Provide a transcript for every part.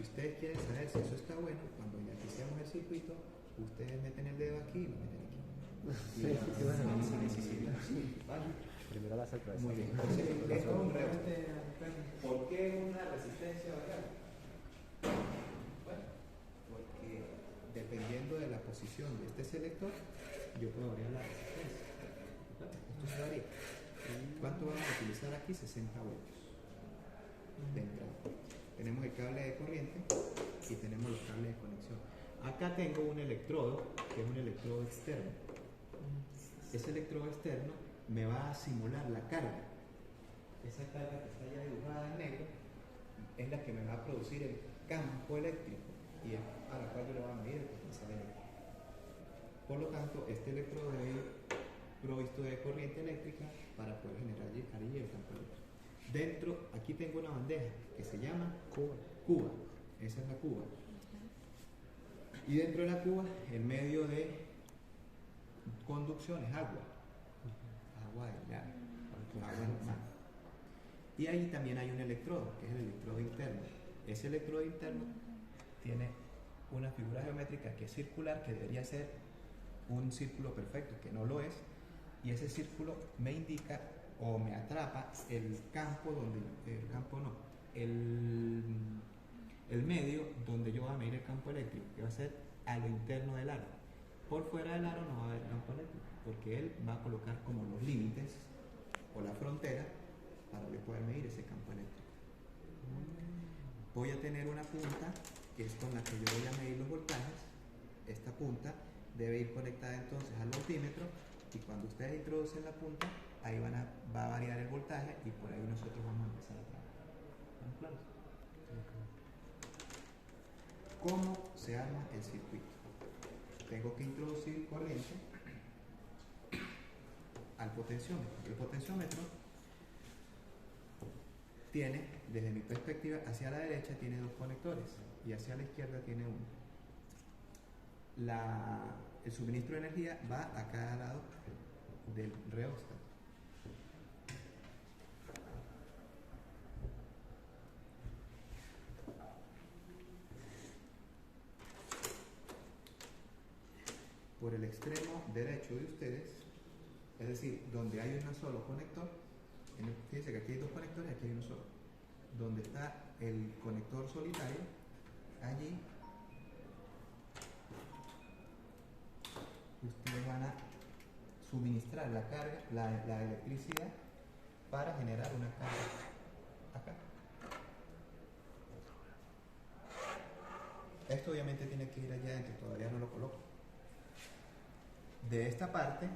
si ustedes quieren saber si eso está bueno, cuando inalicemos el circuito, ustedes meten el dedo aquí y lo meten aquí. Y si necesitan, ¿vale? Primero la sorpresa. Muy bien. Entonces, esto es un rebote. ¿Por qué una resistencia variable? Bueno, porque dependiendo de la posición de este selector, yo puedo variar la resistencia. Esto se varía. ¿Cuánto vamos a utilizar aquí? 60 voltios de entrada. Tenemos el cable de corriente y tenemos los cables de conexión. Acá tengo un electrodo, que es un electrodo externo. Ese electrodo externo me va a simular la carga. Esa carga que está ya dibujada en negro es la que me va a producir el campo eléctrico y es a la cual yo le voy a medir el potencial eléctrico. Por lo tanto, este electrodo debe ir provisto de corriente eléctrica para poder generar allí el campo eléctrico. Dentro, aquí tengo una bandeja que se llama cuba. Esa es la cuba. Y dentro de la cuba, el medio de conducción es agua. Agua de llave. Agua normal. Y ahí también hay un electrodo, que es el electrodo interno. Ese electrodo interno tiene una figura geométrica que es circular, que debería ser un círculo perfecto, que no lo es. Y ese círculo me indica o me atrapa el campo el medio donde yo voy a medir el campo eléctrico, que va a ser a lo interno del aro. Por fuera del aro no va a haber campo eléctrico, porque él va a colocar como los límites o la frontera para poder medir ese campo eléctrico. Voy a tener una punta que es con la que yo voy a medir los voltajes. Esta punta debe ir conectada entonces al voltímetro, y cuando ustedes introducen la punta, ahí va a variar el voltaje y por ahí nosotros vamos a empezar a trabajar. ¿Están claros? ¿Cómo se arma el circuito? Tengo que introducir corriente al potenciómetro. El potenciómetro tiene, desde mi perspectiva, hacia la derecha tiene dos conectores y hacia la izquierda tiene uno. El suministro de energía va a cada lado del reóstato. Por el extremo derecho de ustedes, es decir, donde hay un solo conector, fíjense que aquí hay dos conectores, aquí hay uno solo. Donde está el conector solitario, allí ustedes van a suministrar la carga, la electricidad, para generar una carga acá. Esto obviamente tiene que ir allá adentro, todavía no lo coloco. De esta parte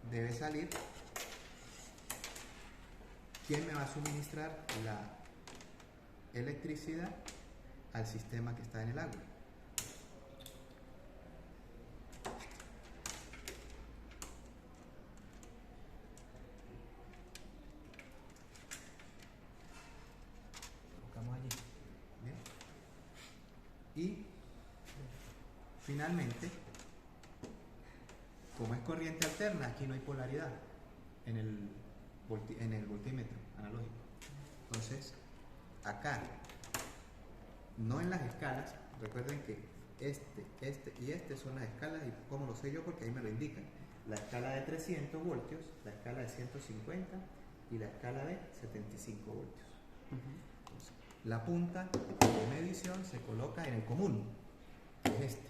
debe salir quien me va a suministrar la electricidad al sistema que está en el agua. Colocamos allí. ¿Bien? Y finalmente, como es corriente alterna, aquí no hay polaridad en el voltímetro analógico. Entonces, acá, no en las escalas, recuerden que este y este son las escalas, y como lo sé yo porque ahí me lo indican. La escala de 300 voltios, la escala de 150 y la escala de 75 voltios. Entonces, la punta de medición se coloca en el común, que es este.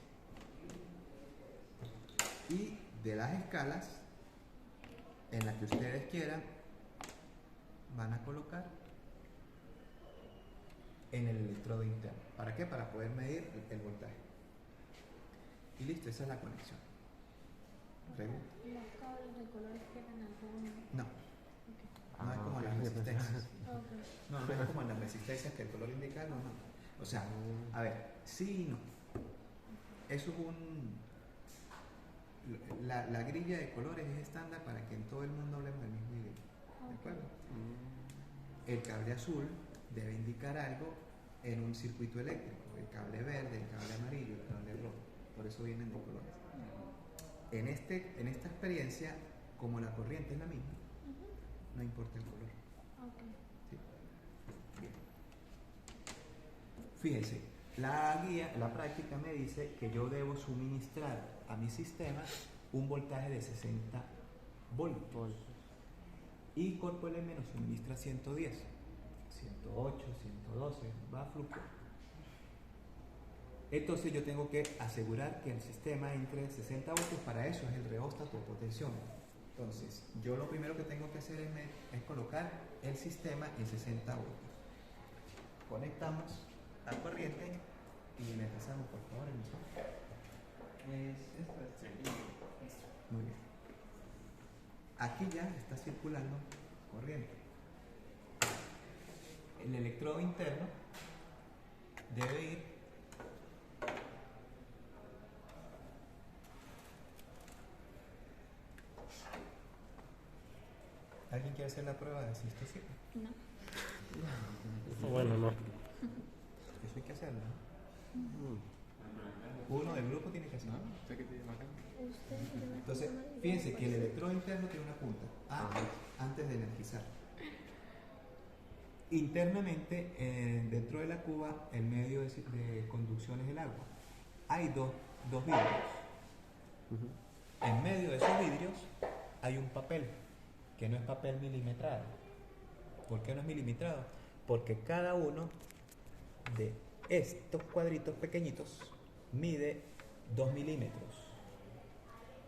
Y de las escalas, en las que ustedes quieran, van a colocar en el electrodo interno. ¿Para qué? Para poder medir el voltaje. Y listo, esa es la conexión. ¿Pregunta? ¿Los cables de colores quedan algunos? No. No es como las resistencias. Okay. No es como en las resistencias que el color indica, no. O sea, a ver, sí y no. Eso es la grilla de colores es estándar para que en todo el mundo hablemos del mismo idioma. ¿De acuerdo? El cable azul debe indicar algo en un circuito eléctrico. El cable verde, el cable amarillo, el cable rojo. Por eso vienen de colores. En esta experiencia, como la corriente es la misma, no importa el color. Okay. ¿Sí? Bien. Fíjense, la guía, la práctica me dice que yo debo suministrar a mi sistema un voltaje de 60 voltios. Y Corpo LM nos suministra 110, 108, 112, va a fluctuar. Entonces yo tengo que asegurar que el sistema entre 60 voltios, para eso es el reóstato de potenciómetro. Entonces, yo lo primero que tengo que hacer es colocar el sistema en 60 voltios. Conectamos la corriente y me pasamos por favor el mismo. Muy bien. Aquí ya está circulando corriente. El electrodo interno debe ir ¿Alguien quiere hacer la prueba de si esto sirve? No. Bueno, no. Eso hay que hacerlo, ¿no? Uno del grupo tiene que hacerlo. Entonces, fíjense que el electrodo interno tiene una punta antes de energizar. Internamente, dentro de la cuba, el medio de conducción es el agua. Hay dos vidrios. En medio de esos vidrios hay un papel, que no es papel milimetrado. ¿Por qué no es milimetrado? Porque cada uno de estos cuadritos pequeñitos mide 2 milímetros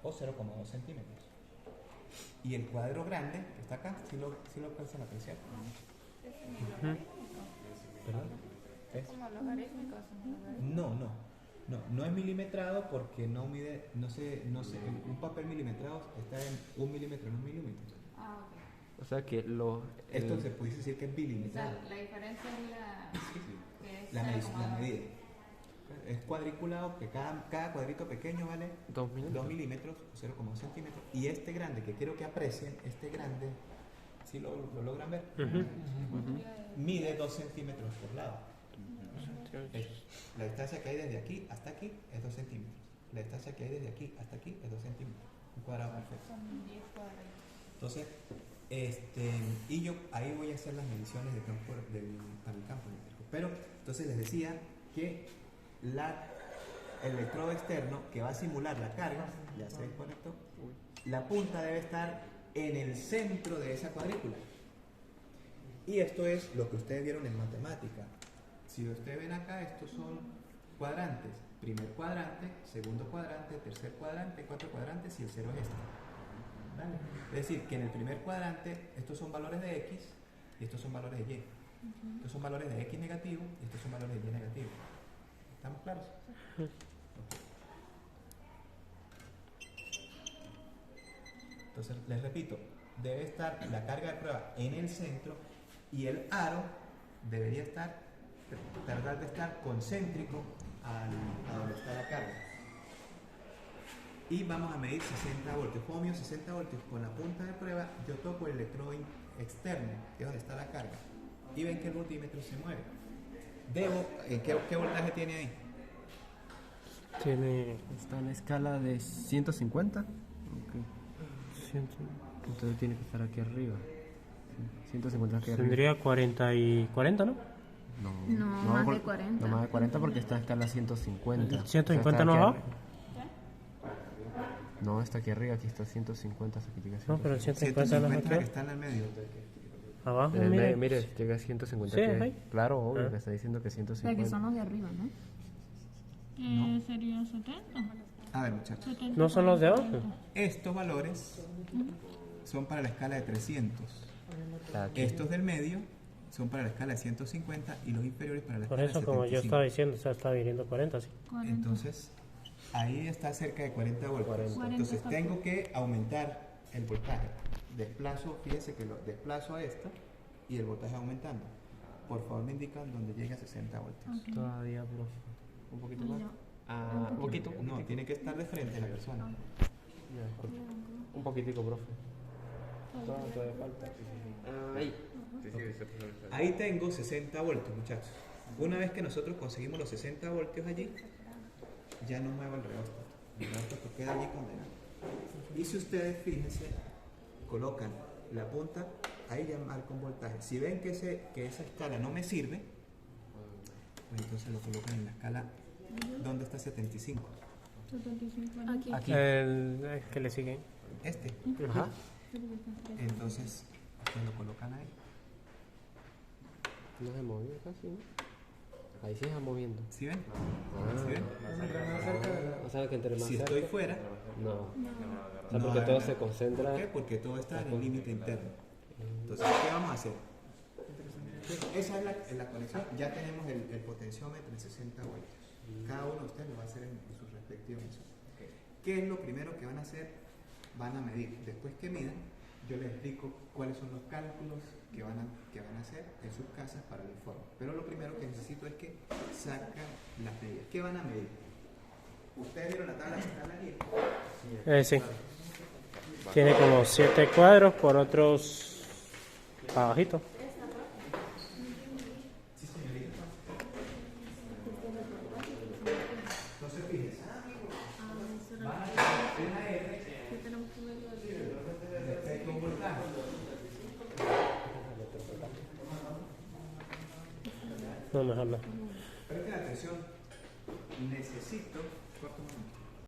o 0,2 centímetros. Y el cuadro grande, que está acá, si lo alcanzan a apreciar. ¿Perdón? ¿Es? Como logarítmicos. No es milimetrado porque no mide, no sé, un papel milimetrado está en 1 milímetro, no 1 milímetro. Ah, ok. O sea que Esto se puede decir que es O bilimetrado. sea, la diferencia es la... que es La 0,2. medida. Es cuadriculado, que cada cuadrito pequeño vale 2 2 milímetros o 0,1 centímetros. Y este grande, que quiero que aprecien, este grande, si lo logran ver, mide 2 centímetros por lado. La distancia que hay desde aquí hasta aquí es 2 centímetros. La distancia que hay desde aquí hasta aquí es 2 centímetros. Un cuadrado perfecto. Son 10 cuadrados. Entonces, y yo ahí voy a hacer las mediciones de campo, para el campo eléctrico. Pero, entonces les decía que el electrodo externo que va a simular la carga, ya se desconectó, la punta debe estar en el centro de esa cuadrícula. Y esto es lo que ustedes vieron en matemática. Si ustedes ven acá, estos son cuadrantes. Primer cuadrante, segundo cuadrante, tercer cuadrante, 4 cuadrantes y el cero es este. ¿Vale? Es decir, que en el primer cuadrante estos son valores de X y estos son valores de Y. Estos son valores de X negativo y estos son valores de Y negativo. ¿Estamos claros? Okay. Entonces, les repito, debe estar la carga de prueba en el centro y el aro debería tratar de estar concéntrico a donde está la carga. Y vamos a medir 60 voltios. ¿Cómo mido 60 voltios? Con la punta de prueba yo toco el electrodo externo, que es donde está la carga, y ven que el voltímetro se mueve. ¿Qué voltaje tiene ahí? Está en la escala de 150. Okay. Entonces tiene que estar aquí arriba. 150 aquí arriba. Tendría 40 y 40, ¿no? No, más de 40. No, más de 40 porque está en escala 150. ¿El 150 O sea, no está va? aquí No, está aquí arriba, aquí está 150. Aquí llega No, pero el 150. 150 no es 150 que aquí. está en el medio. Abajo, En el mire. medio, mire, llega a 150. Sí, aquí. ahí. Claro, obvio, Ah. que está diciendo que O sea, 150. que son los de arriba, ¿no? No. Sería 70. A ver, muchachos. ¿No son los de abajo? Estos valores son para la escala de 300. Aquí. Estos del medio son para la escala de 150 y los inferiores para la Por escala eso, de como yo 75. estaba diciendo, o sea, está viniendo 40, sí. Entonces, ahí está cerca de 40 voltios. 40. Entonces, tengo que aumentar el voltaje. Desplazo, fíjense que lo desplazo a esta y el voltaje aumentando. Por favor, me indican dónde llega a 60 voltios. Todavía, profe. Un poquito más. Un poquito. No, tiene que estar de frente a la persona. Ya, profe. Un poquitico, profe. Todavía falta. Ahí. Ahí tengo 60 voltios, muchachos. Una vez que nosotros conseguimos los 60 voltios allí, ya no muevo el reóstato. El reóstato queda allí condenado. Y si ustedes, fíjense, colocan la punta, ahí ya marco un voltaje. Si ven que esa escala no me sirve, pues entonces lo colocan en la escala. ¿Dónde está 75? Aquí. Aquí. El que le sigue. Este. Ajá. Entonces, ustedes lo colocan ahí. No se movió casi, ¿no? Ahí sí se está moviendo. ¿Sí ven? Ah. ¿Sí ven? O sea, que entre más Si cerca... estoy fuera, No. O sea, no porque va a todo ganar. se concentra... ¿por qué? Porque todo está en el límite interno. Entonces, ¿qué vamos a hacer? Esa es la conexión. Ya tenemos el potenciómetro en 60 voltios. Cada uno de ustedes lo va a hacer en su respectivo emisor. ¿Qué es lo primero que van a hacer? Van a medir. Después que midan, yo les explico cuáles son los cálculos que van a hacer en sus casas para el informe. Pero lo primero que necesito es que sacan las medidas. ¿Qué van a medir? ¿Ustedes vieron la tabla que está aquí? Sí. Tiene como 7 cuadros por otros abajito. Sí, señorita. Entonces, fíjense. Van a hacer una R respecto a un voltaje. No, mejor no. Presten atención. Necesito. Corta un momento.